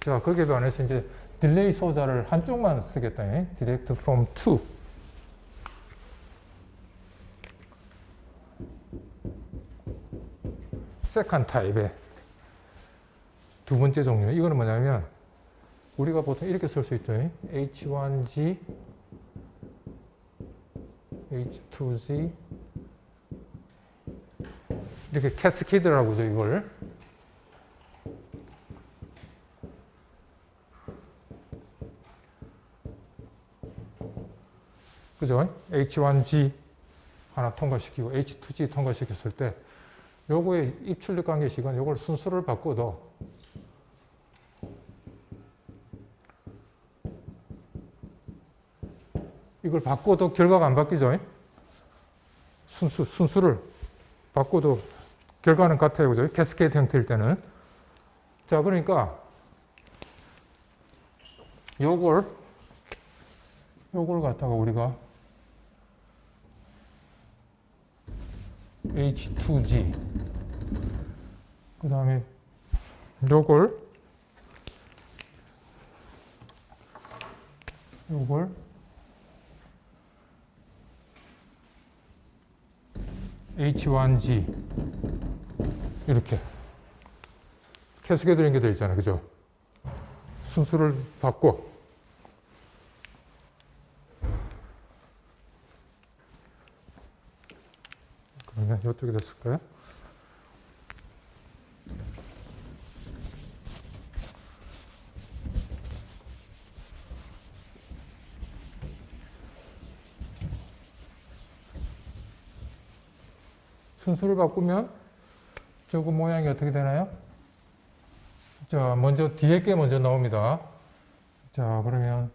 자, 거기에 반해서 이제 딜레이 소자를 한쪽만 쓰겠다. direct from to. second 타입의 두 번째 종류. 이거는 뭐냐면 우리가 보통 이렇게 쓸 수 있죠. H1G, H2G 이렇게 캐스케이드라고 하죠. 이걸. 그죠? H1G 하나 통과시키고 H2G 통과시켰을 때 요거의 입출력 관계 시간 요걸 순서를 바꿔도 이걸 바꿔도 결과가 안 바뀌죠? 순수를 바꿔도 결과는 같아요. 그죠? 캐스케이드 형태일 때는. 자, 그러니까 요걸 갖다가 우리가 H2G 그 다음에 요걸 H1G 이렇게 캐스케이드 연결되어 있잖아요. 그죠? 순수를 바꿔. 그러면 이쪽에 됐을까요? 순수를 바꾸면 저거 모양이 어떻게 되나요? 자, 먼저 뒤에 게 먼저 나옵니다. 자, 그러면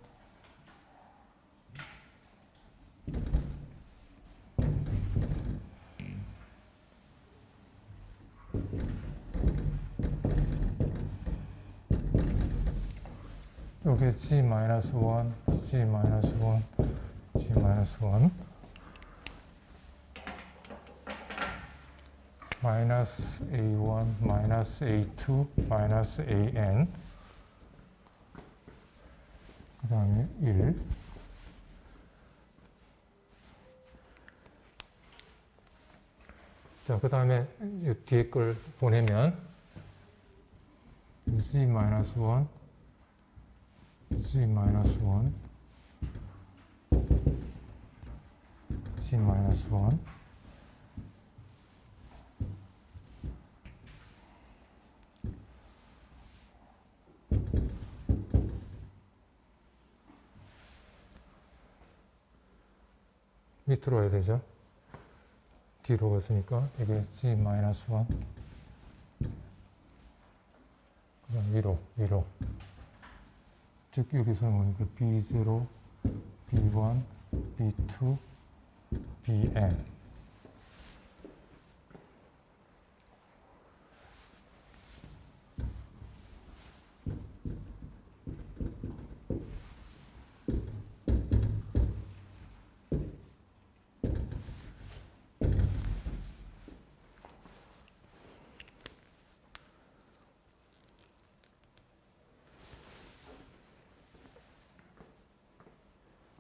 여기 G-1, G-1, G-1 마이너스 A1, 마이너스 A2, 마이너스 AN 그 다음에 1 자, 그 다음에 뒤에 걸 보내면 Z-1 Z-1 G-1 밑으로 와야 되죠. 뒤로 갔으니까 이게 G-1 그다음 위로 즉 여기서 보니까 B0, B1, B2, BN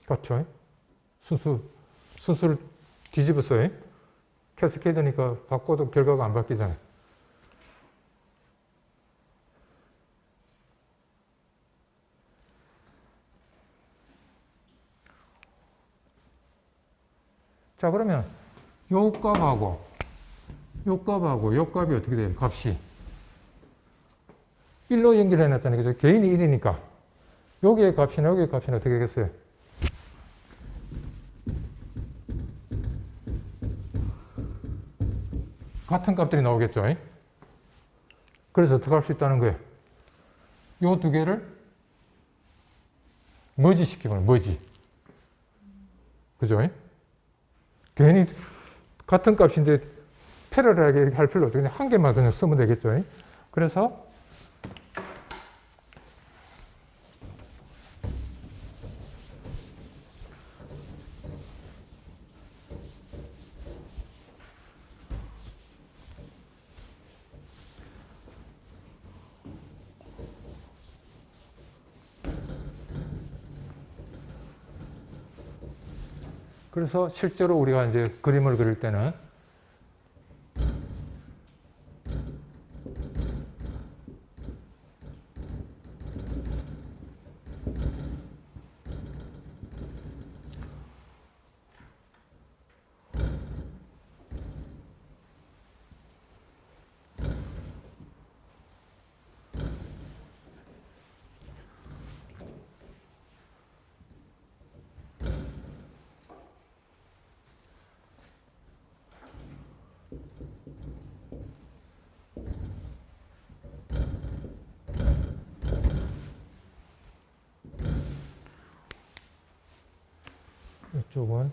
같죠? 순수를 뒤집었어요. 캐스케이드니까 바꿔도 결과가 안 바뀌잖아요. 자, 그러면 요 값하고 요 값이 어떻게 돼요? 값이 1로 연결해놨잖아요. 그죠? 개인이 1이니까 여기의 값이나 여기의 값이 어떻게 되겠어요? 같은 값들이 나오겠죠. 그래서 어떻게 할 수 있다는 거예요? 요 두 개를 머지 시키면 머지. 그죠? 괜히 같은 값인데 패러럴하게 이렇게 할 필요 없죠. 그냥 한 개만 그냥 쓰면 되겠죠. 그래서 그래서 실제로 우리가 이제 그림을 그릴 때는 이쪽은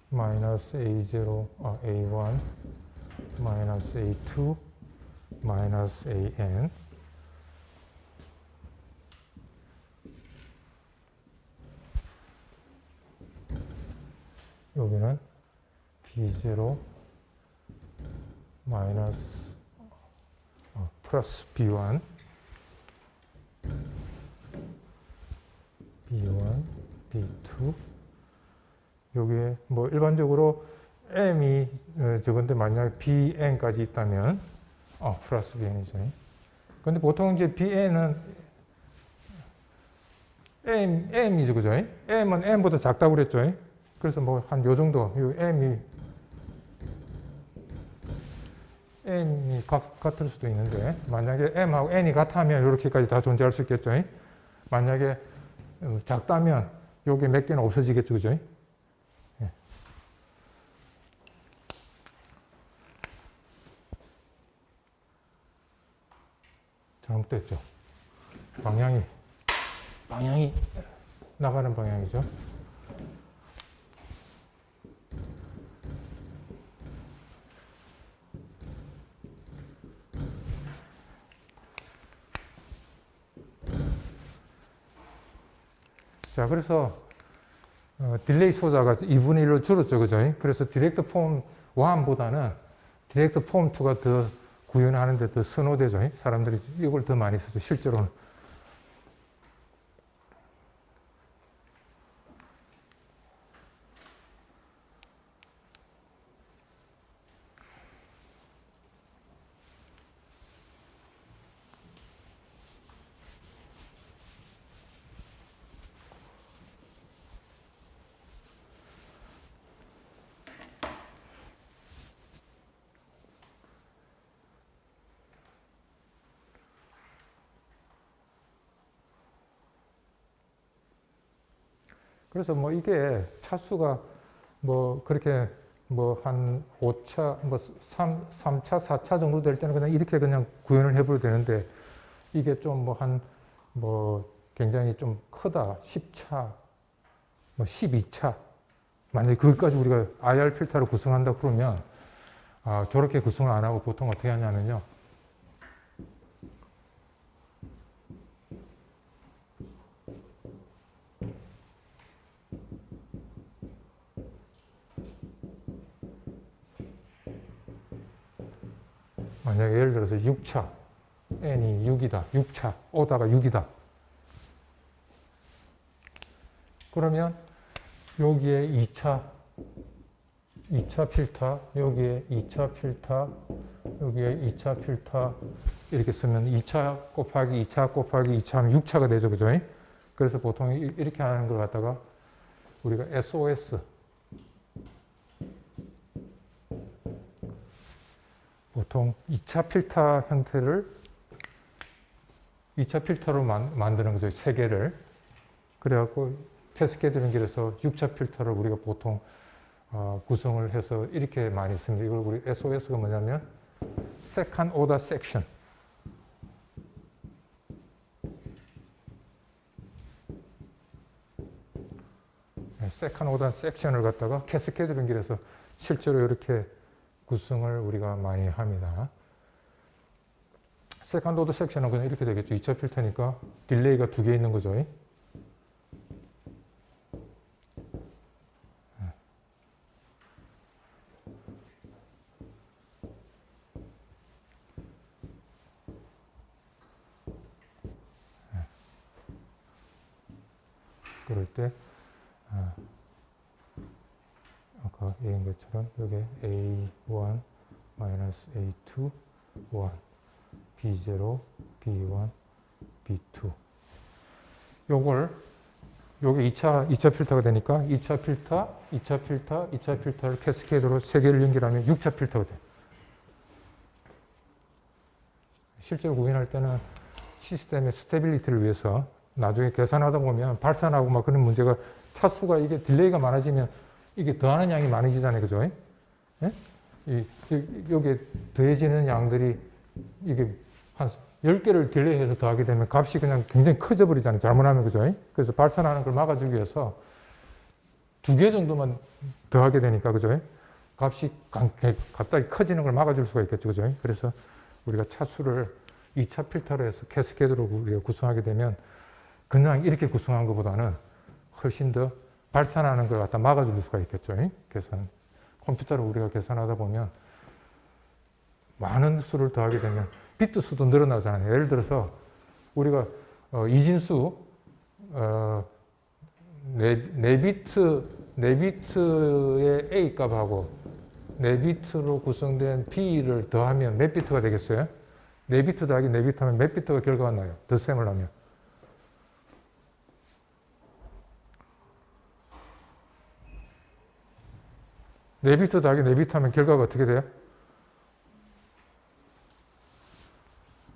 마이너스 A0, A1, 마이너스 A2, 마이너스 AN. 여기는 B0, 마이너스, 플러스 B1, B1, B2. 여기에 뭐 일반적으로 M이 저건데 만약에 BN까지 있다면 플러스 BN이죠. 근데 보통 이제 BN은 M이죠, 그죠? M은 M보다 작다고 그랬죠. 그래서 뭐 한 요 정도, M이 같을 수도 있는데, 만약에 M하고 N이 같다면 이렇게까지 다 존재할 수 있겠죠. 만약에 작다면 요게 몇 개는 없어지겠죠, 그죠? 예. 잘못됐죠. 방향이 나가는 방향이죠. 자, 그래서 딜레이 소자가 2분의 1로 줄었죠, 그죠? 그래서 디렉트 폼 1보다는 디렉트 폼 2가 더 구현하는데 더 선호되죠. 사람들이 이걸 더 많이 쓰죠, 실제로는. 그래서 뭐 이게 차수가 뭐 그렇게 뭐 한 5차, 뭐 3차, 4차 정도 될 때는 그냥 이렇게 그냥 구현을 해버려도 되는데 이게 좀 뭐 한 뭐 굉장히 좀 크다. 10차, 뭐 12차. 만약에 그것까지 우리가 IR 필터를 구성한다 그러면 저렇게 구성을 안 하고 보통 어떻게 하냐면요. 만약에 예를 들어서 6차, n이 6이다. 6차, 오다가 6이다. 그러면 여기에 2차 필터, 여기에 2차 필터, 여기에 2차 필터 이렇게 쓰면 2차 곱하기 2차 곱하기 2차 하면 6차가 되죠. 그죠? 그래서 보통 이렇게 하는 걸 갖다가 우리가 SOS 보통 2차 필터 형태를 2차 필터로 만드는 거죠. 3개를. 그래갖고 캐스케이드링 길에서 6차 필터를 우리가 보통 구성을 해서 이렇게 많이 씁니다. 이걸 우리 SOS가 뭐냐면 Second Order Section. Second Order Section을 갖다가 캐스케이드링 길에서 실제로 이렇게 구성을 우리가 많이 합니다. 세컨드 오더 섹션은 그냥 이렇게 되겠죠. 2차 필터니까 딜레이가 2개 있는 거죠. 그럴 때 아까 얘기한 것처럼 여기 A1 마이너스 A2 1 B0 B1 B2 요게 2차 필터가 되니까 2차 필터를 캐스케이드로 3개를 연결하면 6차 필터가 돼요. 실제로 구현할 때는 시스템의 스테빌리티를 위해서 나중에 계산하다 보면 발산하고 막 그런 문제가 차수가 이게 딜레이가 많아지면 이게 더하는 양이 많아지잖아요. 그죠? 예? 여기에 더해지는 양들이 이게 한 10개를 딜레이해서 더하게 되면 값이 그냥 굉장히 커져 버리잖아요. 잘못하면. 그죠? 그래서 발산하는 걸 막아주기 위해서 2개 정도만 더하게 되니까. 그죠? 값이 갑자기 커지는 걸 막아줄 수가 있겠죠. 그죠? 그래서 우리가 차수를 2차 필터로 해서 캐스케이드로 우리가 구성하게 되면 그냥 이렇게 구성한 것보다는 훨씬 더 발산하는 걸 갖다 막아줄 수가 있겠죠. 계산. 컴퓨터로 우리가 계산하다 보면 많은 수를 더하게 되면 비트 수도 늘어나잖아요. 예를 들어서 우리가 이진수 4비트의 A 값하고 4비트로 구성된 B를 더하면 몇 비트가 되겠어요? 4비트 더하기 4비트 하면 몇 비트가 결과가 나요? 덧셈을 하면. 네 비트 더하기 4비트 하면 결과가 어떻게 돼요?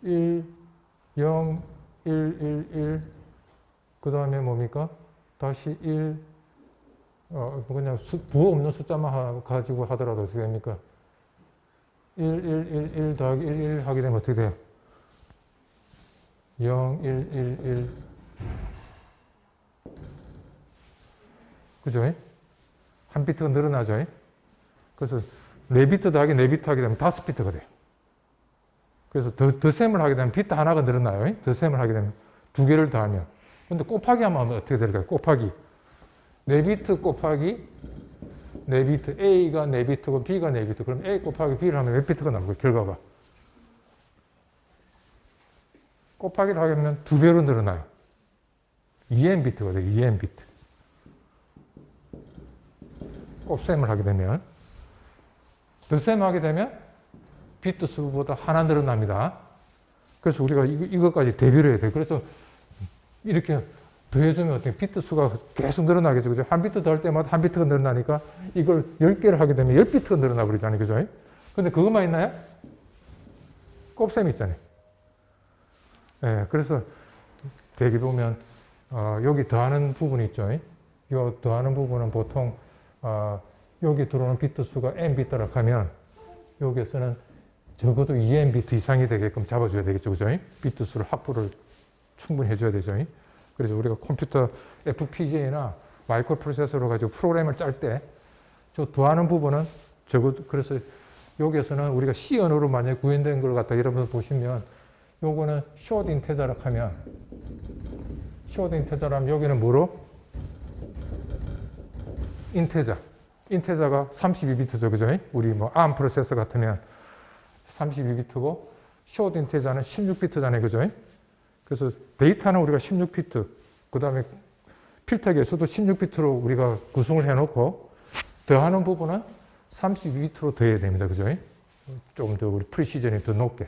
1, 0, 1, 1, 1, 그 다음에 뭡니까? 다시 1, 그냥 부호 없는 숫자만 가지고 하더라도 어떻게 됩니까? 1, 1, 1, 1 더하기 1, 1 하게 되면 어떻게 돼요? 0, 1, 1, 1. 그죠? 한 비트가 늘어나죠? 그래서 4비트 더하기 4비트 하게 되면 5비트가 돼요. 그래서 덧셈을 하게 되면 비트 하나가 늘어나요. 덧셈을 하게 되면 2개를 더하면. 근데 곱하기 하면 어떻게 될까요? 곱하기. 4비트 곱하기 4비트. A가 4비트고 B가 4비트. 그럼 A 곱하기 B를 하면 몇 비트가 나오고 결과가. 곱하기를 하게 되면 2배로 늘어나요. 2n 비트가 돼요. 2n 비트. 곱셈을 하게 되면. 덧셈하게 되면 비트 수보다 하나 늘어납니다. 그래서 우리가 이것까지 대비를 해야 돼요. 그래서 이렇게 더해주면 어떻게 비트 수가 계속 늘어나겠죠. 그죠? 한 비트 더할 때마다 한 비트가 늘어나니까 이걸 10개를 하게 되면 10비트가 늘어나 버리잖아요. 그죠? 근데 그것만 있나요? 곱셈이 있잖아요. 예, 그래서 대기 보면 여기 더하는 부분이 있죠. 이 더하는 부분은 보통 여기 들어오는 비트 수가 n 비트라 하면 여기에서는 적어도 2n 비트 이상이 되게끔 잡아줘야 되겠죠. 그죠? 비트 수를 확보를 충분히 해줘야 되죠. 그래서 우리가 컴퓨터 FPGA나 마이크로 프로세서로 가지고 프로그램을 짤 때 저 더하는 부분은 적어도 그래서 여기에서는 우리가 C 언어로 만약에 구현된 걸 갖다 여러분 보시면 요거는 short integer라 하면 short integer라 하면 여기는 뭐로? 인테저가 32비트죠. 그죠? 우리 뭐 ARM 프로세서 같으면 32비트고 short integer는 16비트잖아요. 그죠? 그래서 데이터는 우리가 16비트, 그 다음에 필터 개수도 16비트로 우리가 구성을 해놓고 더하는 부분은 32비트로 더해야 됩니다. 그죠? 조금 더 우리 프리시전이 더 높게.